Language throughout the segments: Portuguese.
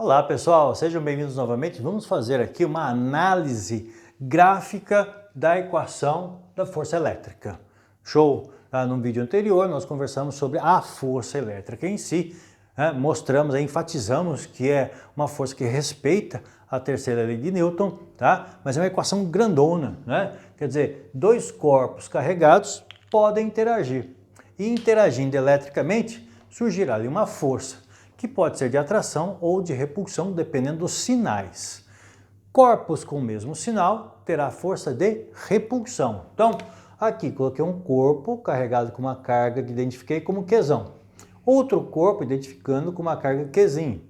Olá pessoal, sejam bem-vindos novamente. Vamos fazer aqui uma análise gráfica da equação da força elétrica. Show? No vídeo anterior nós conversamos sobre a força elétrica em si, mostramos, enfatizamos que é uma força que respeita a terceira lei de Newton, tá? Mas é uma equação grandona, né? Quer dizer, dois corpos carregados podem interagir e interagindo eletricamente surgirá ali uma força que pode ser de atração ou de repulsão, dependendo dos sinais. Corpos com o mesmo sinal terá força de repulsão. Então, aqui coloquei um corpo carregado com uma carga que identifiquei como Qzão. Outro corpo identificando com uma carga Qzinho.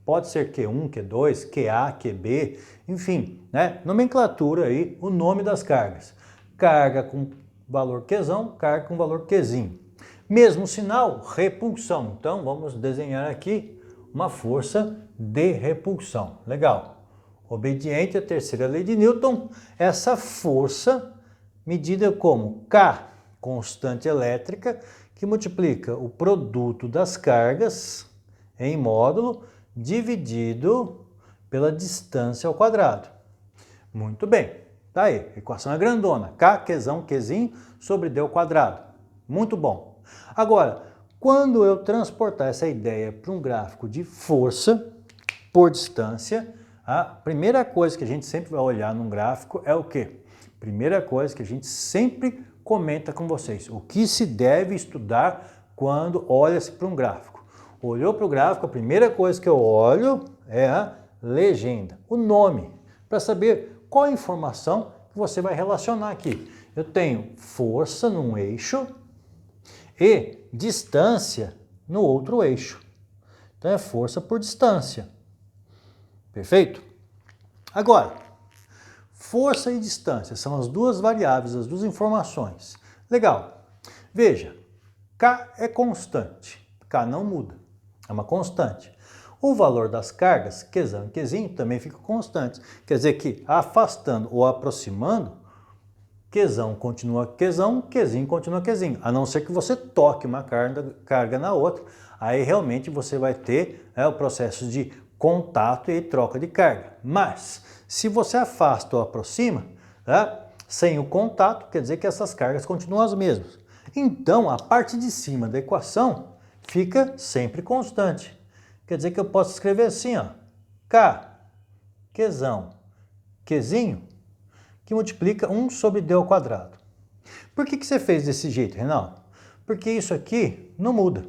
Pode ser Q1, Q2, QA, QB, enfim, né? Nomenclatura aí, o nome das cargas. Carga com valor Qzão, carga com valor Qzinho. Mesmo sinal, repulsão. Então, vamos desenhar aqui uma força de repulsão. Legal. Obediente à terceira lei de Newton, essa força medida como K, constante elétrica, que multiplica o produto das cargas em módulo dividido pela distância ao quadrado. Muito bem. Tá aí, a equação é grandona. K, Qzão, Qzinho sobre D ao quadrado. Muito bom. Agora, quando eu transportar essa ideia para um gráfico de força por distância, a primeira coisa que a gente sempre vai olhar num gráfico é o quê? Primeira coisa que a gente sempre comenta com vocês, o que se deve estudar quando olha-se para um gráfico. Olhou para o gráfico, a primeira coisa que eu olho é a legenda, o nome, para saber qual a informação que você vai relacionar aqui. Eu tenho força num eixo e distância no outro eixo. Então é força por distância. Perfeito? Agora, força e distância são as duas variáveis, as duas informações. Legal. Veja, K é constante. K não muda. É uma constante. O valor das cargas, Qzão e Qzinho, também fica constante. Quer dizer que afastando ou aproximando, Qzão continua Qzão, Qzinho continua Qzinho, a não ser que você toque uma carga na outra, aí realmente você vai ter o processo de contato e troca de carga. Mas, se você afasta ou aproxima, sem o contato, quer dizer que essas cargas continuam as mesmas. Então, a parte de cima da equação fica sempre constante. Quer dizer que eu posso escrever assim, ó, K, Qzão, Qzinho, que multiplica 1 sobre D ao quadrado. Por que você fez desse jeito, Reinaldo? Porque isso aqui não muda.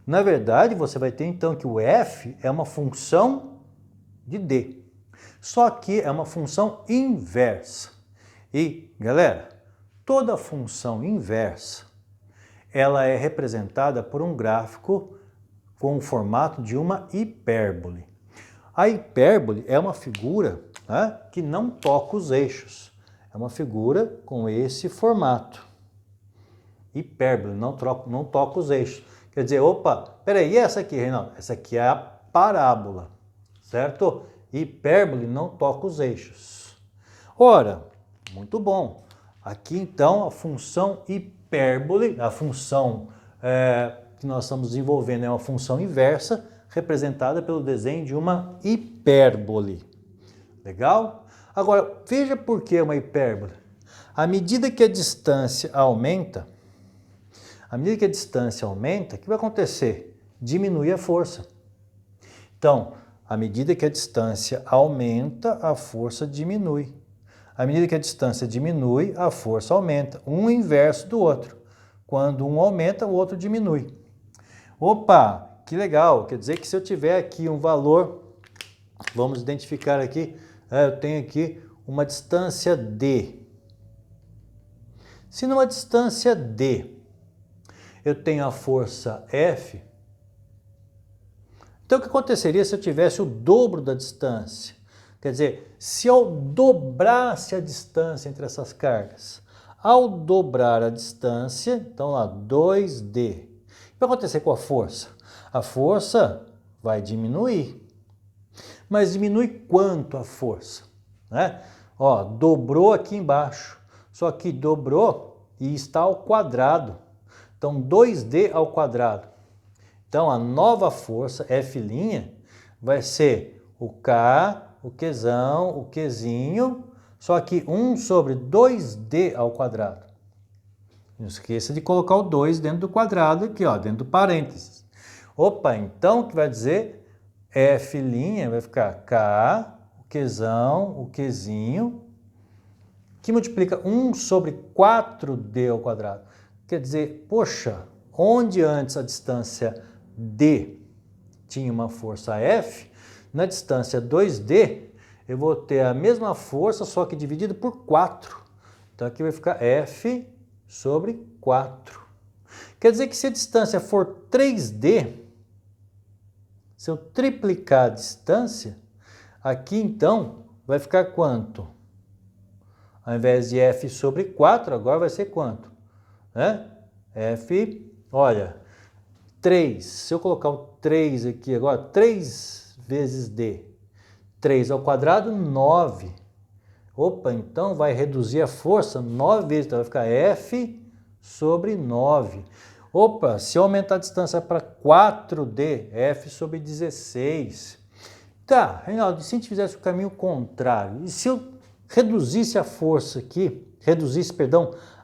Na verdade, você vai ter então que o F é uma função de D. Só que é uma função inversa. E, galera, toda função inversa, ela é representada por um gráfico com o formato de uma hipérbole. A hipérbole é uma figura que não toca os eixos. É uma figura com esse formato. Hipérbole, não toca os eixos. Quer dizer, opa, peraí, e essa aqui, Reinaldo? Essa aqui é a parábola, certo? Hipérbole não toca os eixos. Ora, muito bom. Aqui então a função hipérbole, a função que nós estamos desenvolvendo é uma função inversa, representada pelo desenho de uma hipérbole. Legal? Agora, veja por que uma hipérbole. À medida que a distância aumenta, o que vai acontecer? Diminui a força. Então, à medida que a distância aumenta, a força diminui. À medida que a distância diminui, a força aumenta. Um inverso do outro. Quando um aumenta, o outro diminui. Opa, que legal! Quer dizer que se eu tiver aqui um valor, vamos identificar aqui, eu tenho aqui uma distância D. Se numa distância D eu tenho a força F, então o que aconteceria se eu tivesse o dobro da distância? Quer dizer, se eu dobrasse a distância entre essas cargas, ao dobrar a distância, então lá, 2D, o que vai acontecer com a força? A força vai diminuir. Mas diminui quanto a força? Ó, dobrou aqui embaixo, só que dobrou e está ao quadrado. Então, 2D ao quadrado. Então, a nova força, F', vai ser o K, o Qzão, o Qzinho, só que 1 sobre 2D ao quadrado. Não esqueça de colocar o 2 dentro do quadrado aqui, ó, dentro do parênteses. Opa, então o que vai dizer F' vai ficar K, o Qzão, o Qzinho, que multiplica 1 sobre 4D ao quadrado. Quer dizer, poxa, onde antes a distância D tinha uma força F, na distância 2D eu vou ter a mesma força, só que dividido por 4. Então aqui vai ficar F sobre 4. Quer dizer que se a distância for 3D, se eu triplicar a distância, aqui então vai ficar quanto? Ao invés de F sobre 4, agora vai ser quanto? F, olha, 3. Se eu colocar o 3 aqui agora, 3 vezes D. 3 ao quadrado, 9. Opa, então vai reduzir a força 9 vezes, então vai ficar F sobre 9. Opa, se eu aumentar a distância para 4D, F sobre 16. Tá, Reinaldo, e se a gente fizesse o caminho contrário? E se eu reduzisse a força aqui,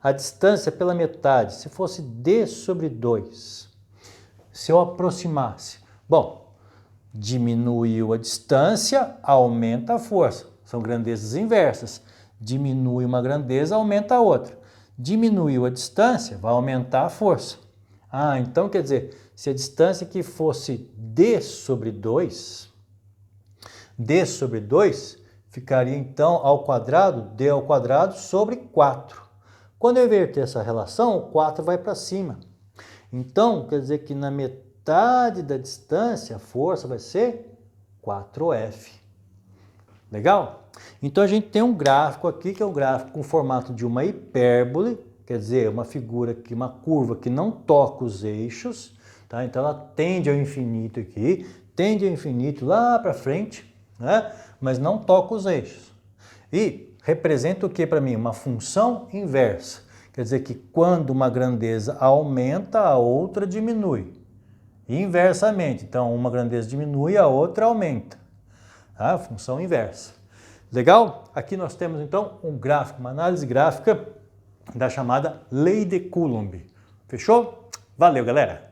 a distância pela metade, se fosse D sobre 2, se eu aproximasse? Bom, diminuiu a distância, aumenta a força. São grandezas inversas. Diminui uma grandeza, aumenta a outra. Diminuiu a distância, vai aumentar a força. Ah, então quer dizer, se a distância aqui fosse D sobre 2, D sobre 2 ficaria então ao quadrado, D ao quadrado sobre 4. Quando eu inverter essa relação, o 4 vai para cima. Então, quer dizer que na metade da distância, a força vai ser 4F. Legal? Então a gente tem um gráfico aqui, que é um gráfico com formato de uma hipérbole, quer dizer, uma figura aqui, uma curva que não toca os eixos, tá? Então ela tende ao infinito aqui, tende ao infinito lá para frente, né? Mas não toca os eixos. E representa o que para mim? Uma função inversa. Quer dizer que quando uma grandeza aumenta, a outra diminui. E inversamente, então uma grandeza diminui, a outra aumenta. Tá? Função inversa. Legal? Aqui nós temos então um gráfico, uma análise gráfica da chamada Lei de Coulomb. Fechou? Valeu, galera!